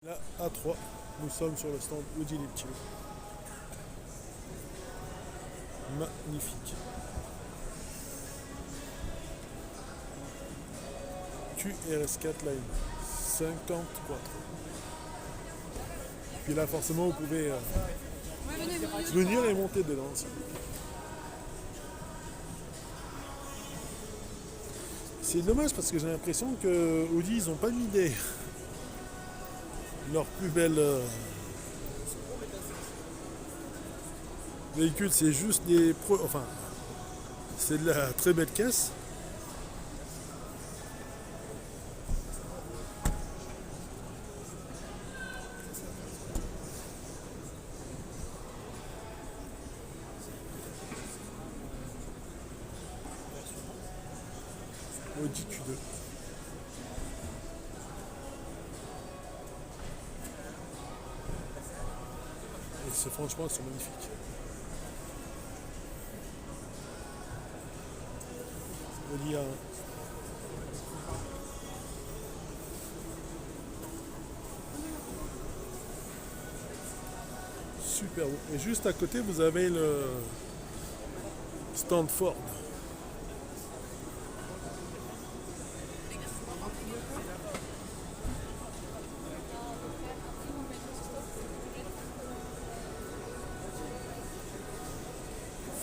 Là, à 3, nous sommes sur le stand Audi Leptilo. Magnifique. QRS4 Line 54. Puis là, forcément, vous pouvez venir et monter dedans. C'est dommage parce que j'ai l'impression que Audi, ils n'ont pas mis leur plus belle véhicule. C'est juste enfin, c'est de la très belle caisse. Audi Q2. Et franchement, ils sont magnifiques. Audi A1. Super beau. Et juste à côté, vous avez le stand Ford.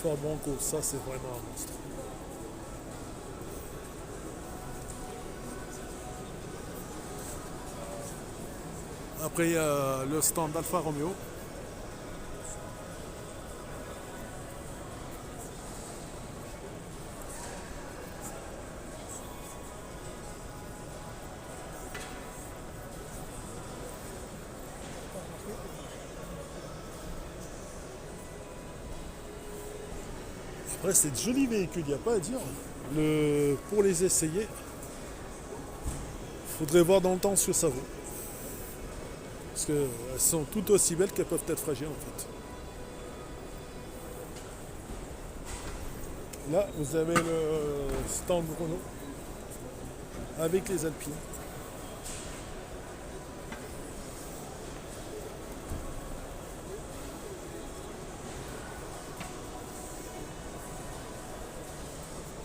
Ford Bronco, ça c'est vraiment un monstre. Après il y a le stand Alfa Romeo. Après c'est de jolis véhicules, il n'y a pas à dire. Pour les essayer, il faudrait voir dans le temps ce que ça vaut. Parce qu'elles sont toutes aussi belles qu'elles peuvent être fragiles en fait. Là, vous avez le stand Renault avec les Alpines.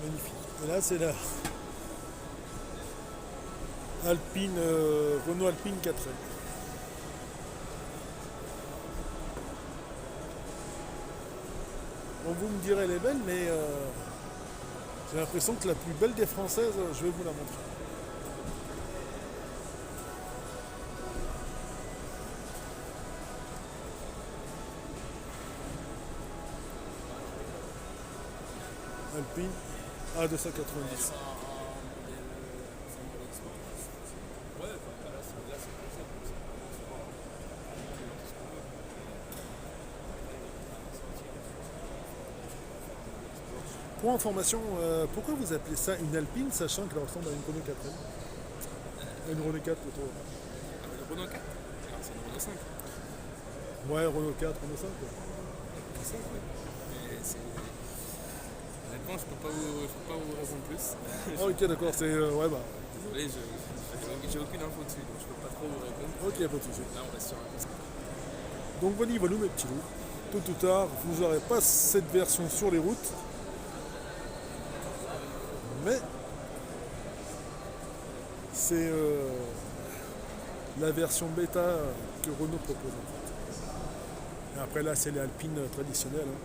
Magnifique. Et là, c'est la Alpine, Renault Alpine 4L. Bon, vous me direz elle est belle, mais j'ai l'impression que la plus belle des françaises, je vais vous la montrer. Alpine A290. Pour information, pourquoi vous appelez ça une Alpine, sachant qu'elle ressemble à une Renault 4L? Une Renault 4 plutôt. Le Renault 4. Alors c'est le Renault 5. Ouais, Renault 4, Renault 5. Quoi. Renault 5, oui. Mais c'est. Honnêtement, je peux pas vous répondre plus. Ah ok, d'accord, c'est... ouais, bah... Désolé, j'ai aucune info dessus, donc je peux pas trop vous répondre. Ok, pas de soucis. Là, on reste sur un concept. Donc voilà, voilà mes petits loups. Tôt ou tard, vous n'aurez pas cette version sur les routes. Mais c'est la version bêta que Renault propose en fait. Et après là, c'est les Alpines traditionnelles. Hein.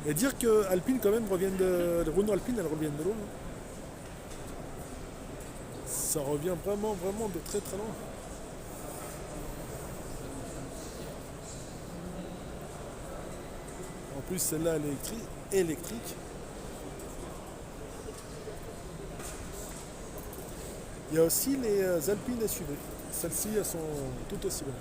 Et dire que Alpine quand même reviennent les Renault Alpine, elles reviennent de loin. Hein. Ça revient vraiment, vraiment de très très loin. En plus, celle-là, elle est électrique. Il y a aussi les Alpines SUV. Celles-ci, elles sont toutes aussi belles.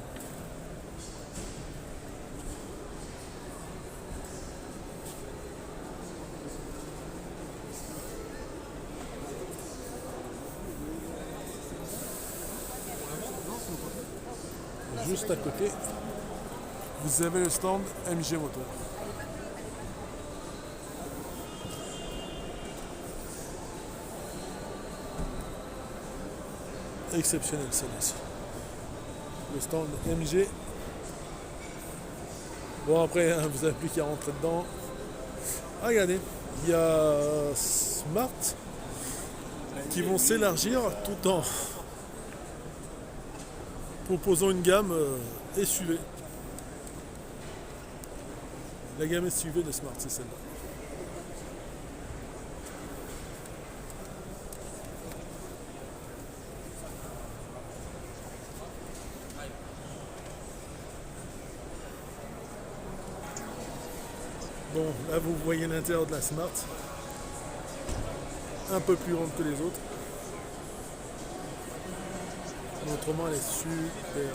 Juste à côté, vous avez le stand MG Motor. Exceptionnel celle-ci. le stand MG. Bon après, hein, vous n'avez plus qu'à rentrer dedans. Ah, regardez, il y a Smart qui vont s'élargir tout en proposant une gamme SUV. La gamme SUV de Smart, c'est celle-là. Bon, là vous voyez l'intérieur de la Smart, un peu plus grande que les autres. Mais autrement, elle est super.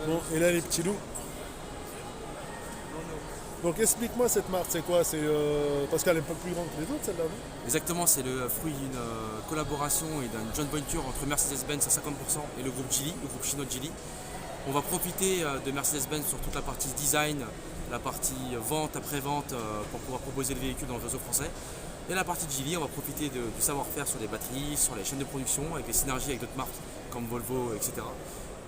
Bon, et là les petits loups. Donc explique-moi cette marque, c'est quoi? C'est parce qu'elle est un peu plus grande que les autres, celle-là, non? Exactement, c'est le fruit d'une collaboration et d'une joint venture entre Mercedes-Benz à 50% et le groupe Geely, le groupe chinois Geely. On va profiter de Mercedes-Benz sur toute la partie design, la partie vente, après-vente pour pouvoir proposer le véhicule dans le réseau français. Et la partie Geely, on va profiter du savoir-faire sur les batteries, sur les chaînes de production, avec des synergies avec d'autres marques comme Volvo, etc.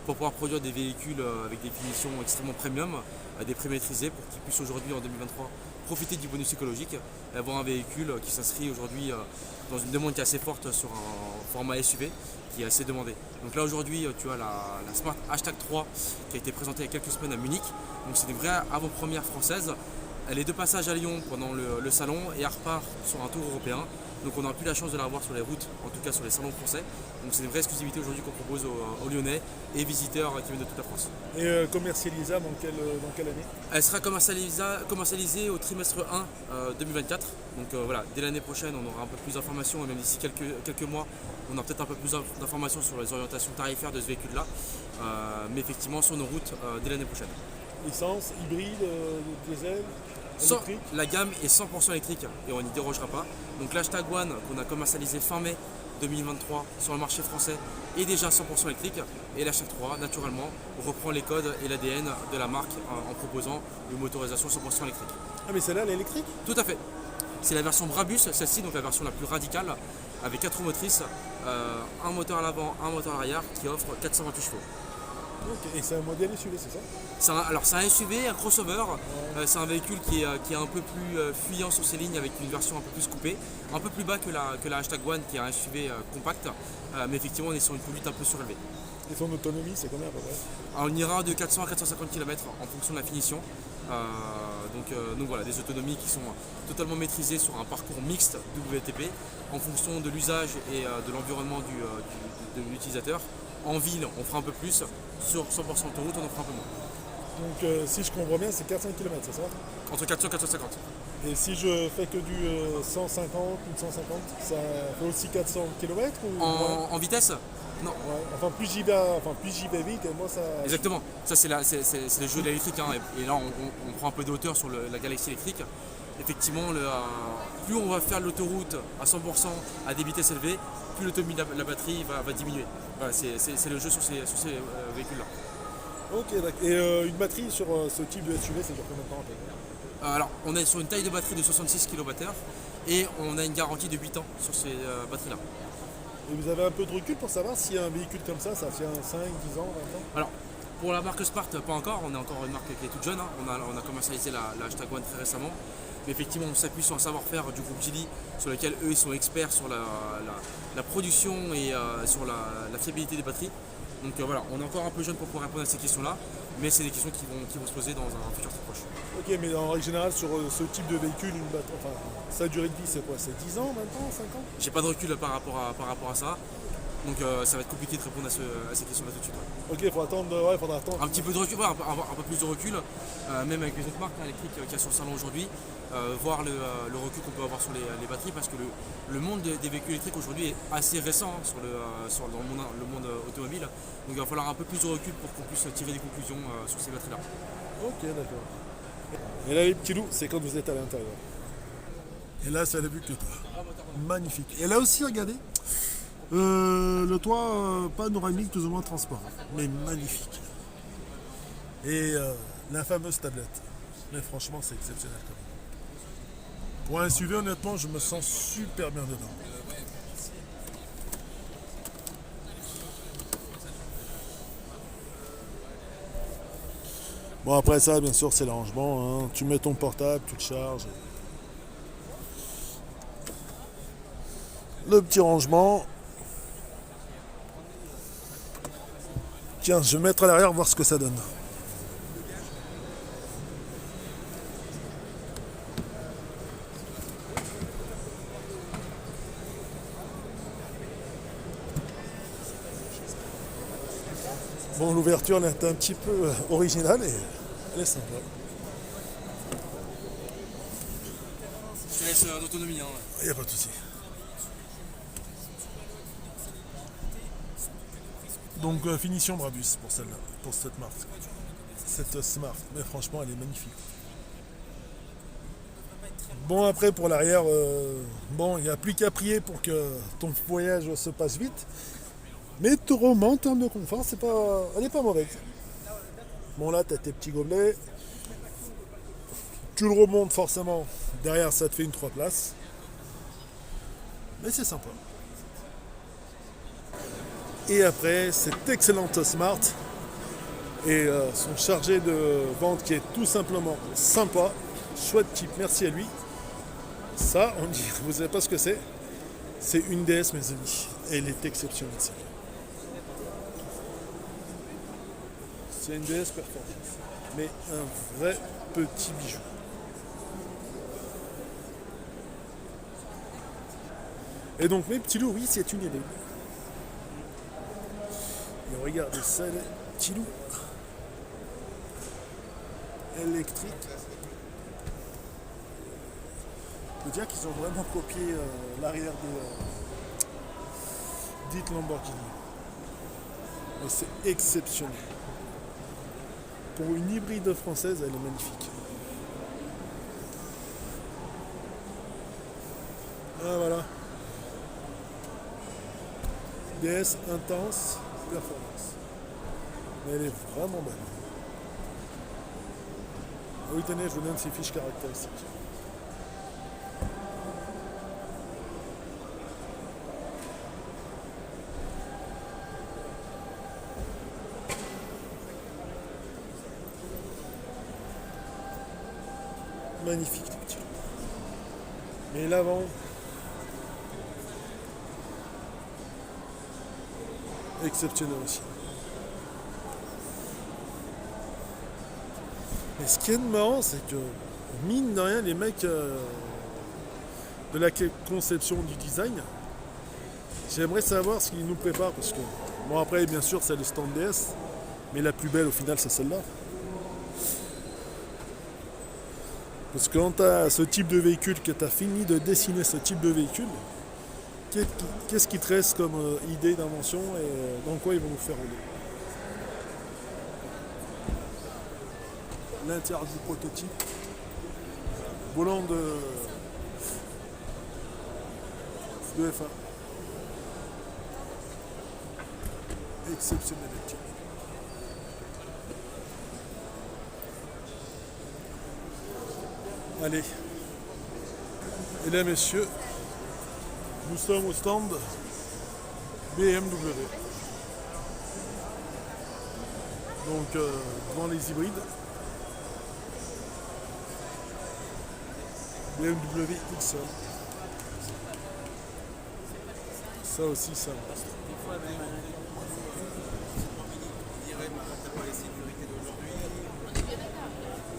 Pour pouvoir produire des véhicules avec des finitions extrêmement premium, à des prix maîtrisés, pour qu'ils puissent aujourd'hui en 2023 profiter du bonus écologique et avoir un véhicule qui s'inscrit aujourd'hui dans une demande qui est assez forte sur un format SUV qui est assez demandé. Donc là aujourd'hui tu as la Smart Hashtag 3 qui a été présentée il y a quelques semaines à Munich. Donc c'est une vraie avant-première française. Elle est de passage à Lyon pendant le salon et elle repart sur un tour européen. Donc on n'a plus la chance de la revoir sur les routes, en tout cas sur les salons français. Donc c'est une vraie exclusivité aujourd'hui qu'on propose aux Lyonnais et visiteurs qui viennent de toute la France. Et commercialisable dans quelle année? Elle sera commercialisée au trimestre 1 2024. Donc voilà, dès l'année prochaine on aura un peu plus d'informations et même d'ici quelques mois on aura peut-être un peu plus d'informations sur les orientations tarifaires de ce véhicule-là. Mais effectivement sur nos routes dès l'année prochaine. Essence, hybride, diesel, électrique? La gamme est 100% électrique et on n'y dérogera pas. Donc l'Hashtag One qu'on a commercialisé fin mai 2023 sur le marché français est déjà 100% électrique et l'Hashtag 3 naturellement reprend les codes et l'ADN de la marque en proposant une motorisation 100% électrique. Ah mais celle-là elle est électrique? Tout à fait. C'est la version Brabus, celle-ci, donc la version la plus radicale, avec 4 roues motrices, un moteur à l'avant, un moteur à l'arrière qui offre 428 chevaux. Okay. Et c'est un modèle SUV, c'est ça? Alors c'est un SUV, un crossover, c'est un véhicule qui est un peu plus fuyant sur ses lignes avec une version un peu plus coupée, un peu plus bas que la Hashtag One qui est un SUV compact, mais effectivement on est sur une conduite un peu surélevée. Et son autonomie c'est combien à peu près? Alors, on ira de 400 à 450 km en fonction de la finition, donc voilà, des autonomies qui sont totalement maîtrisées sur un parcours mixte WLTP en fonction de l'usage et de l'environnement de l'utilisateur. En ville, on fera un peu plus. Sur 100% autoroute, on en fera un peu moins. Donc, si je comprends bien, c'est 400 km, c'est ça? Entre 400 et 450. Et si je fais que du 150 ou 150, ça fait aussi 400 km ou en vitesse? Non. Ouais. Enfin, plus j'y vais vite, et moi ça. Exactement. Ça, c'est le jeu de l'électrique. Hein. Et là, on prend un peu de hauteur sur la galaxie électrique. Effectivement, plus on va faire l'autoroute à 100% à des vitesses élevées, plus l'autonomie de la batterie va diminuer. Voilà, c'est le jeu sur ces véhicules-là. Ok, d'accord. Et une batterie sur ce type de SUV, ça dure combien de temps à peu près? Alors, on est sur une taille de batterie de 66 kWh et on a une garantie de 8 ans sur ces batteries-là. Et vous avez un peu de recul pour savoir si un véhicule comme ça tient 5, 10 ans, 20 ans? Alors, pour la marque Smart, pas encore. On est encore une marque qui est toute jeune. Hein. On a commercialisé la Hashtag One très récemment. Mais effectivement, on s'appuie sur un savoir-faire du groupe Geely sur lequel eux ils sont experts sur la production et sur la fiabilité des batteries. Donc voilà, on est encore un peu jeune pour pouvoir répondre à ces questions-là, mais c'est des questions qui vont se poser dans un futur très proche. Ok, mais en règle générale, sur ce type de véhicule, sa durée de vie, c'est quoi? C'est 10 ans, 20 ans, 5 ans? J'ai pas de recul par rapport à ça. Donc ça va être compliqué de répondre à ces questions-là tout de suite. Ouais. Ok, il faudra attendre. Un petit peu de recul, ouais, un peu plus de recul, même avec les autres marques électriques qu'il y a sur le salon aujourd'hui, voir le recul qu'on peut avoir sur les batteries, parce que le monde des véhicules électriques aujourd'hui est assez récent hein, dans le monde automobile. Donc il va falloir un peu plus de recul pour qu'on puisse tirer des conclusions sur ces batteries-là. Ok, d'accord. Et là, les petits loups, c'est quand vous êtes à l'intérieur. Et là, c'est la vue que toi. Magnifique. Et là aussi, regardez. Le toit panoramique plus ou moins transparent, mais magnifique. Et la fameuse tablette. Mais franchement, c'est exceptionnel quand même. Pour un SUV, honnêtement, je me sens super bien dedans. Bon, après ça, bien sûr, c'est l'arrangement, hein. Tu mets ton portable, tu te charges. Le petit rangement. Tiens, je vais mettre à l'arrière voir ce que ça donne. Bon, l'ouverture elle est un petit peu originale et elle est sympa. Je te laisse l'autonomie. Hein. Il n'y a pas de souci. Donc finition Brabus pour celle-là, pour cette marque. Cette Smart, mais franchement elle est magnifique. Bon après pour l'arrière, bon il n'y a plus qu'à prier pour que ton voyage se passe vite. Mais en termes de confort, elle n'est pas mauvaise. Bon là tu as tes petits gobelets. Tu le remontes forcément. Derrière ça te fait une 3 places. Mais c'est sympa. Et après, cette excellente Smart et son chargé de vente qui est tout simplement sympa, chouette type, merci à lui. Ça, on dit, vous savez pas ce que c'est. C'est une DS, mes amis. Et elle est exceptionnelle, celle-là. C'est une DS performance. Mais un vrai petit bijou. Et donc, mes petits loups, oui, c'est une idée. Et regardez ça, les petits loups. Électrique. Je peux dire qu'ils ont vraiment copié l'arrière des dites Lamborghini. Et c'est exceptionnel. Pour une hybride française, elle est magnifique. Ah voilà. DS intense performance. Mais elle est vraiment belle. Ah oui, tenez, je vous donne ses fiches caractéristiques. Magnifique les petits. Mais l'avant, exceptionnel aussi. Et ce qui est marrant, c'est que mine de rien, les mecs de la conception du design, j'aimerais savoir ce qu'ils nous préparent parce que, bon après bien sûr c'est le stand DS, mais la plus belle au final c'est celle-là. Parce que quand tu as ce type de véhicule, que tu as fini de dessiner ce type de véhicule, qu'est-ce qui te reste comme idée d'invention et dans quoi ils vont nous faire rouler? L'intérieur du prototype, volant de F1. Exceptionnel. Allez, mesdames, messieurs, nous sommes au stand BMW. Donc, devant les hybrides. BMW X1. Ça aussi, ça.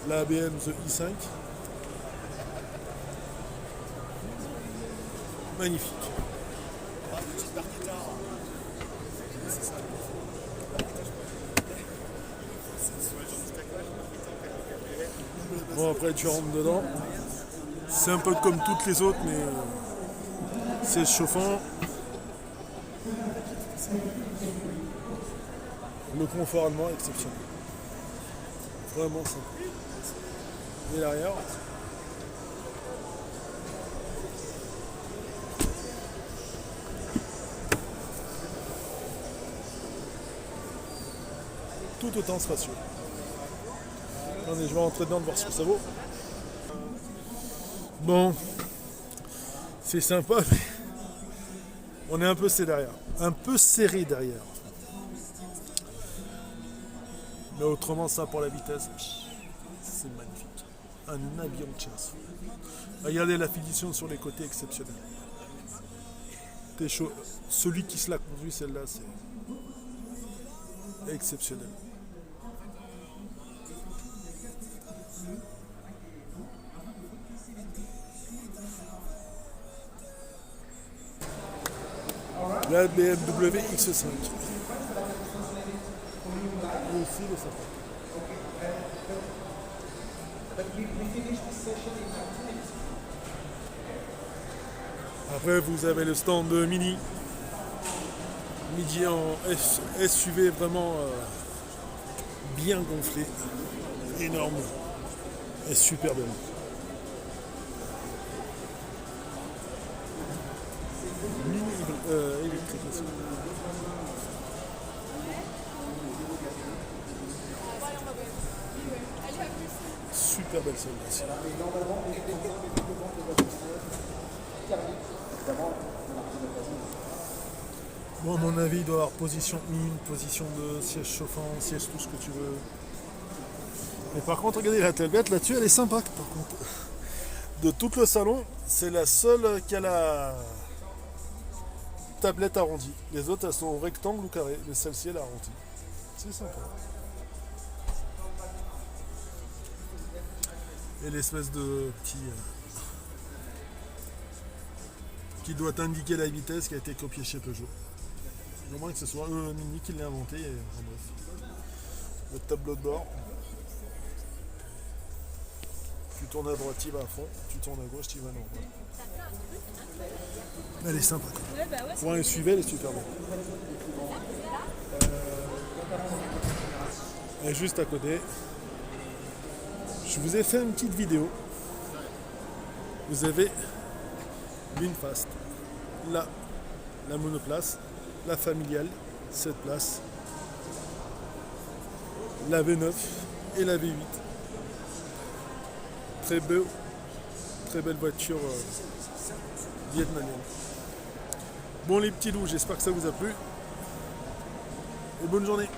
La BM The i5. Magnifique. Bon après tu rentres dedans. C'est un peu comme toutes les autres mais c'est chauffant. Le confort allemand est exceptionnel. Vraiment sympa. Et l'arrière. Tout autant spacieux. Attendez, je vais rentrer dedans de voir ce que ça vaut. Bon, c'est sympa, mais on est un peu serré derrière. Un peu serré derrière. Mais autrement, ça pour la vitesse, c'est magnifique. Un avion de chasse. Regardez la finition sur les côtés, exceptionnelle. T'es chaud. Celui qui se l'a conduit, celle-là, c'est exceptionnel. La BMW X5. Et ici le sapin. Après vous avez le stand de Mini. Midi en SUV vraiment bien gonflé. Énorme. Et super belle. Mini électrique aussi. Super belle celle-là aussi. Bon, à mon avis, il doit avoir position 1, position de siège chauffant, siège tout ce que tu veux. Mais par contre, regardez la tablette là-dessus, elle est sympa. Par contre, de tout le salon, c'est la seule qui a la tablette arrondie. Les autres, elles sont rectangle ou carré, mais celle-ci, elle est arrondie. C'est sympa. Et l'espèce de petit qui doit indiquer la vitesse qui a été copié chez Peugeot. Au moins que ce soit Mini qui l'a inventé. Et, enfin, bref. Le tableau de bord. Tu tournes à droite, tu vas à fond. Tu tournes à gauche, tu vas non. Elle est sympa. Pour un SUV, elle est super belle. Elle est juste à côté. Je vous ai fait une petite vidéo. Vous avez l'Infast, là, la monoplace, la familiale, 7 places, la V9 et la V8. Très belle voiture vietnamienne. Bon les petits loups, j'espère que ça vous a plu. Et bonne journée.